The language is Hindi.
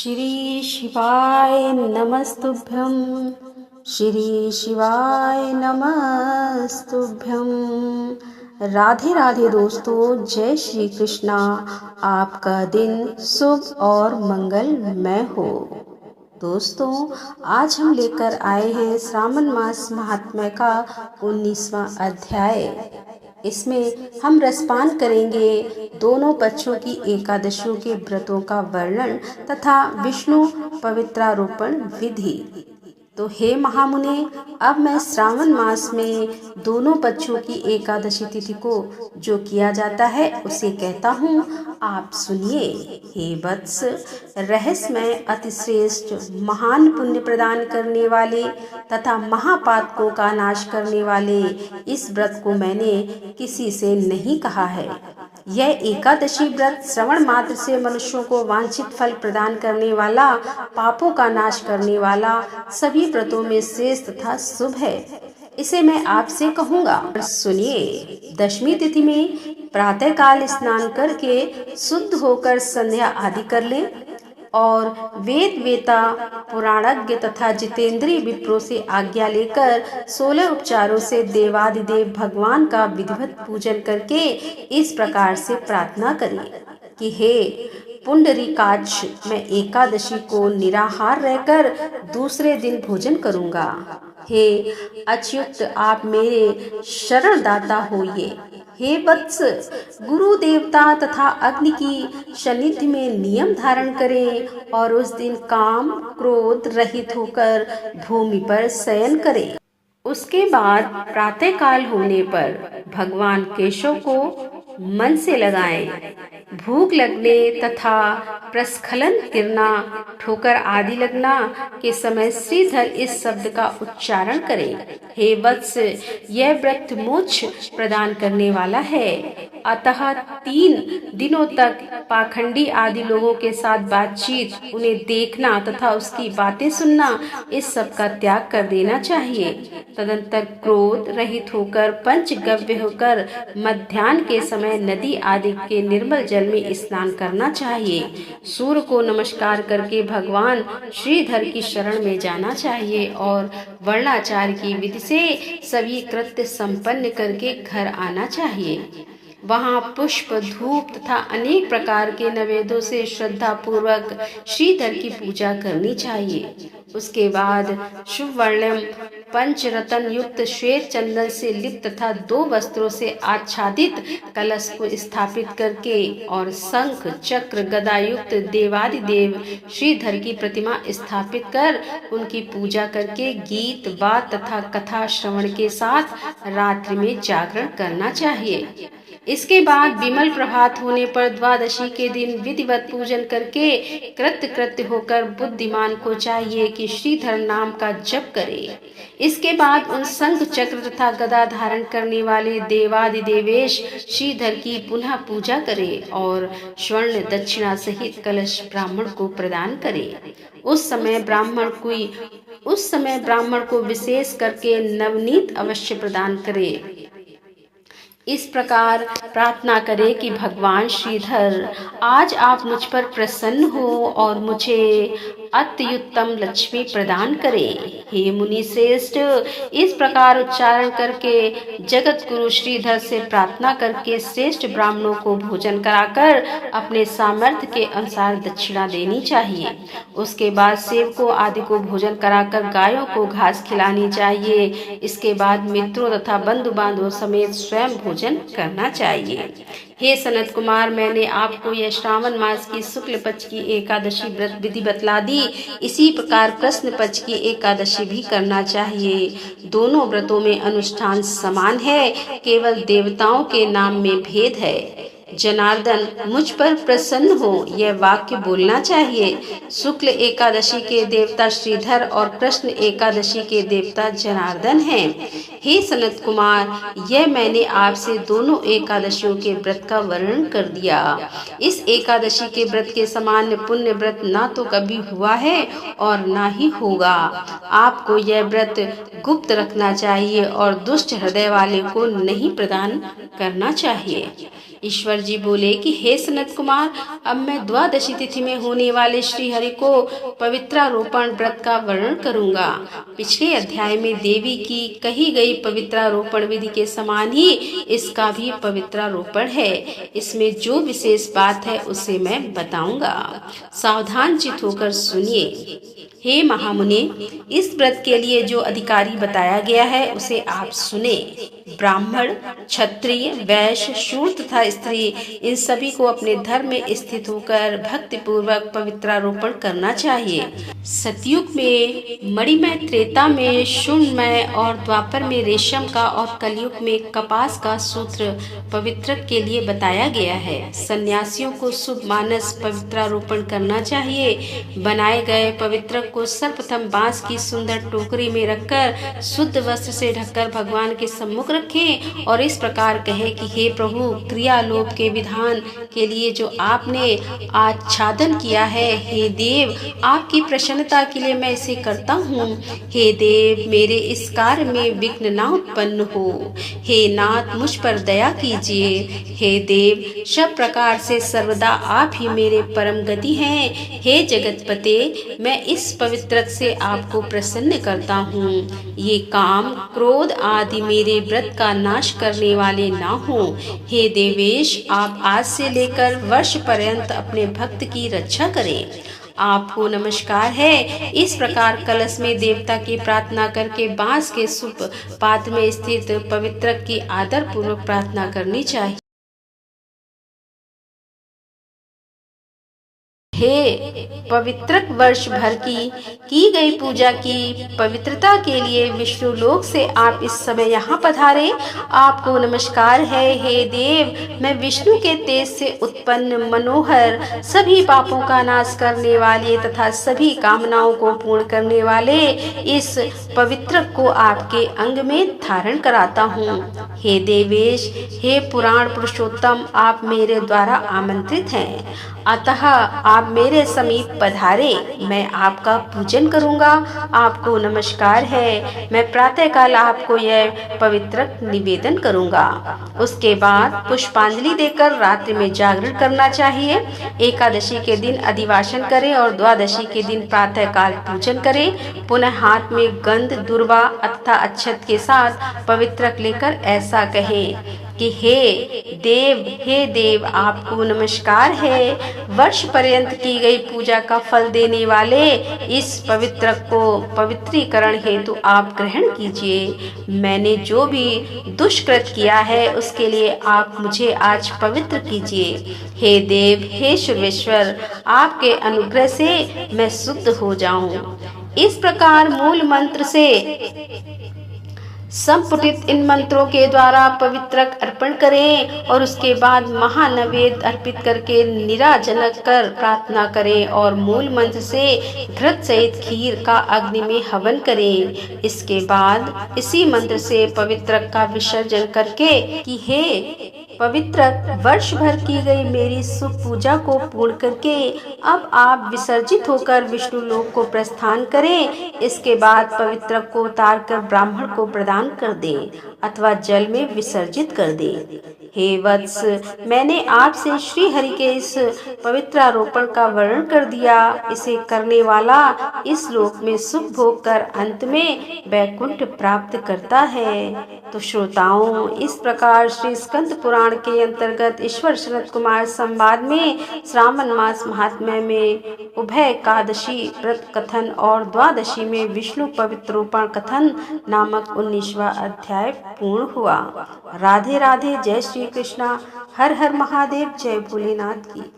श्री शिवाय नमस्तुभ्यं। श्री शिवाय नमस्तुभ्यं। राधे राधे दोस्तों, जय श्री कृष्णा। आपका दिन शुभ और मंगलमय हो। दोस्तों, आज हम लेकर आए हैं श्रावण मास महात्म्य का 19वां अध्याय। इसमें हम रसपान करेंगे दोनों पक्षों की एकादशियों के व्रतों का वर्णन तथा विष्णु पवित्रारोपण विधि। तो हे महामुने, अब मैं श्रावण मास में दोनों पक्षों की एकादशी तिथि को जो किया जाता है उसे कहता हूँ, आप सुनिए। हे वत्स, रहस्यमय अतिश्रेष्ठ महान पुण्य प्रदान करने वाले तथा महापातकों का नाश करने वाले इस व्रत को मैंने किसी से नहीं कहा है। यह एकादशी व्रत श्रवण मात्र से मनुष्यों को वांछित फल प्रदान करने वाला, पापों का नाश करने वाला, सभी व्रतों में श्रेष्ठ तथा शुभ है। इसे मैं आपसे कहूँगा, सुनिए। दशमी तिथि में प्रातः काल स्नान करके शुद्ध होकर संध्या आदि कर लें और वेद वेता, पुराणज्ञ तथा जितेंद्रीय विप्रों से आज्ञा लेकर 16 उपचारों से देवादिदेव भगवान का विधिवत पूजन करके इस प्रकार से प्रार्थना करें कि हे पुंडरीकाक्ष, मैं एकादशी को निराहार रहकर दूसरे दिन भोजन करूंगा। हे अच्युत, आप मेरे शरणदाता होइए। हे वत्स, गुरु देवता तथा अग्नि की सानिध्य में नियम धारण करें और उस दिन काम क्रोध रहित होकर भूमि पर शयन करें। उसके बाद प्रातः काल होने पर भगवान केशव को मन से लगाएं। भूख लगने तथा प्रस्खलन गिरना, ठोकर आदि लगना के समय श्रीधर इस शब्द का उच्चारण करें। हे वत्स, यह व्रत मोक्ष प्रदान करने वाला है। अतः 3 दिनों तक पाखंडी आदि लोगों के साथ बातचीत, उन्हें देखना तथा उसकी बातें सुनना, इस सब का त्याग कर देना चाहिए। तदंतर क्रोध रहित होकर, पंचगव्य होकर मध्याह्न के समय नदी आदि के निर्मल जल में स्नान करना चाहिए। सूर्य को नमस्कार करके भगवान श्रीधर की शरण में जाना चाहिए और वर्णाचार की विधि से सभी कृत्य संपन्न करके घर आना चाहिए। वहाँ पुष्प, धूप तथा अनेक प्रकार के नैवेद्यों से श्रद्धा पूर्वक श्रीधर की पूजा करनी चाहिए। उसके बाद शुभ वर्णम पंचरत्न युक्त श्वेत चंदन से लिप्त तथा 2 वस्त्रों से आच्छादित कलश को स्थापित करके और शंख चक्र गदा युक्त देवादिदेव श्रीधर की प्रतिमा स्थापित कर उनकी पूजा करके गीत बात तथा कथा श्रवण के साथ रात्रि में जागरण करना चाहिए। इसके बाद विमल प्रभात होने पर द्वादशी के दिन विधिवत पूजन करके कृत्य होकर बुद्धिमान को चाहिए कि श्रीधर नाम का जप करे। इसके बाद उन शंख चक्र तथा गदा धारण करने वाले देवादिदेवेश श्रीधर की पुनः पूजा करे और स्वर्ण दक्षिणा सहित कलश ब्राह्मण को प्रदान करे। उस समय ब्राह्मण को विशेष करके नवनीत अवश्य प्रदान करे। इस प्रकार प्रार्थना करें कि भगवान श्रीधर, आज आप मुझ पर प्रसन्न हो और मुझे अत्युत्तम लक्ष्मी प्रदान करें। हे मुनि श्रेष्ठ, इस प्रकार उच्चारण करके जगत गुरु श्रीधर से प्रार्थना करके श्रेष्ठ ब्राह्मणों को भोजन कराकर अपने सामर्थ्य के अनुसार दक्षिणा देनी चाहिए। उसके बाद सेवकों आदि को भोजन कराकर गायों को घास खिलानी चाहिए। इसके बाद मित्रों तथा बंधु बांधवों समेत स्वयं भोजन करना चाहिए। हे सनत कुमार, मैंने आपको यह श्रावण मास की शुक्ल पक्ष की एकादशी व्रत विधि बतला दी। इसी प्रकार कृष्ण पक्ष की एकादशी भी करना चाहिए। दोनों व्रतों में अनुष्ठान समान है, केवल देवताओं के नाम में भेद है। जनार्दन, मुझ पर प्रसन्न हो, यह वाक्य बोलना चाहिए। शुक्ल एकादशी के देवता श्रीधर और कृष्ण एकादशी के देवता जनार्दन हैं। हे सनत कुमार, यह मैंने आपसे दोनों एकादशियों के व्रत का वर्णन कर दिया। इस एकादशी के व्रत के समान पुण्य व्रत ना तो कभी हुआ है और ना ही होगा। आपको यह व्रत गुप्त रखना चाहिए और दुष्ट हृदय वाले को नहीं प्रदान करना चाहिए। ईश्वर जी बोले कि हे सनत कुमार, अब मैं द्वादशी तिथि में होने वाले श्री हरि को पवित्रारोपण व्रत का वर्णन करूंगा। पिछले अध्याय में देवी की कही गई पवित्रारोपण विधि के समान ही इसका भी पवित्रारोपण है। इसमें जो विशेष बात है उसे मैं बताऊंगा, सावधान चित्त होकर सुनिए। हे महामुनि, इस व्रत के लिए जो अधिकारी बताया गया है उसे आप सुने। ब्राह्मण, क्षत्रिय, वैश्य, शूद्र तथा स्त्री, इन सभी को अपने धर्म में स्थित होकर भक्ति पूर्वक पवित्रारोपण करना चाहिए। सतयुग में मणिमय, त्रेता में शून्यमय और द्वापर में रेशम का और कलयुग में कपास का सूत्र पवित्रक के लिए बताया गया है। सन्यासियों को शुभ मानस पवित्रारोपण करना चाहिए। बनाए गए पवित्रक को सर्वप्रथम बांस की सुंदर टोकरी में रखकर शुद्ध वस्त्र से ढककर भगवान के सम्मुख रखें और इस प्रकार कहे कि हे प्रभु, क्रियालोप के विधान के लिए जो आपने आच्छादन किया है, हे देव, आपकी प्रसन्नता के लिए मैं इसे करता हूँ। हे देव, मेरे इस कार्य में विघ्न ना उत्पन्न हो। हे नाथ, मुझ पर दया कीजिए। हे देव, सब प्रकार से सर्वदा आप ही मेरे परम गति हैं। हे जगतपते, मैं इस पवित्रक से आपको प्रसन्न करता हूँ। ये काम, क्रोध आदि मेरे व्रत का नाश करने वाले ना हो। हे देवेश, आप आज से लेकर वर्ष पर्यंत अपने भक्त की रक्षा करें। आपको नमस्कार है। इस प्रकार कलश में देवता की प्रार्थना करके बांस के सुप पात्र में स्थित पवित्रक की आदर पूर्वक प्रार्थना करनी चाहिए। हे पवित्रक, वर्ष भर की गई पूजा की पवित्रता के लिए विष्णु लोक से आप इस समय यहाँ पधारे। आपको नमस्कार है। हे देव, मैं विष्णु के तेज से उत्पन्न मनोहर, सभी पापों का नाश करने वाले तथा सभी कामनाओं को पूर्ण करने वाले इस पवित्रक को आपके अंग में धारण कराता हूँ। हे देवेश, हे पुराण पुरुषोत्तम, आप मेरे द्वारा आमंत्रित हैं, अतः आप मेरे समीप पधारे। मैं आपका पूजन करूंगा। आपको नमस्कार है। मैं प्रातःकाल आपको यह पवित्रक निवेदन करूंगा। उसके बाद पुष्पांजलि देकर रात्रि में जागरण करना चाहिए। एकादशी के दिन अधिवासन करें और द्वादशी के दिन प्रातःकाल पूजन करें। पुनः हाथ में गंध, दुर्वा अथवा अक्षत के साथ पवित्रक लेकर ऐसा कहें कि हे देव, आपको नमस्कार है। वर्ष पर्यंत की गई पूजा का फल देने वाले इस पवित्रक को पवित्रीकरण हेतु आप ग्रहण कीजिए। मैंने जो भी दुष्कृत किया है उसके लिए आप मुझे आज पवित्र कीजिए। हे देव, हे सर्वेश्वर, आपके अनुग्रह से मैं शुद्ध हो जाऊं। इस प्रकार मूल मंत्र से संपुटित इन मंत्रों के द्वारा पवित्रक अर्पण करें और उसके बाद महानैवेद्य अर्पित करके निराजनक कर प्रार्थना करें और मूल मंत्र से घृत सहित खीर का अग्नि में हवन करें। इसके बाद इसी मंत्र से पवित्रक का विसर्जन करके कि हे पवित्रक, वर्ष भर की गई मेरी शुभ पूजा को पूर्ण करके अब आप विसर्जित होकर विष्णु लोक को प्रस्थान करें। इसके बाद पवित्रक को उतार कर ब्राह्मण को प्रदान कर दें अथवा जल में विसर्जित कर दें। हे वत्स, मैंने आपसे श्री हरि के इस पवित्रारोपण का वर्णन कर दिया। इसे करने वाला इस लोक में सुख भोग कर अंत में वैकुंठ प्राप्त करता है। तो श्रोताओं, इस प्रकार श्री स्कंद पुराण के अंतर्गत ईश्वर सनत कुमार संवाद में श्रावण मास महात्म्य में उभय एकादशी व्रत कथन और द्वादशी में विष्णु पवित्रोपण कथन नामक 19वां अध्याय पूर्ण हुआ। राधे राधे। जय श्री कृष्णा। हर हर महादेव। जय भोलेनाथ की।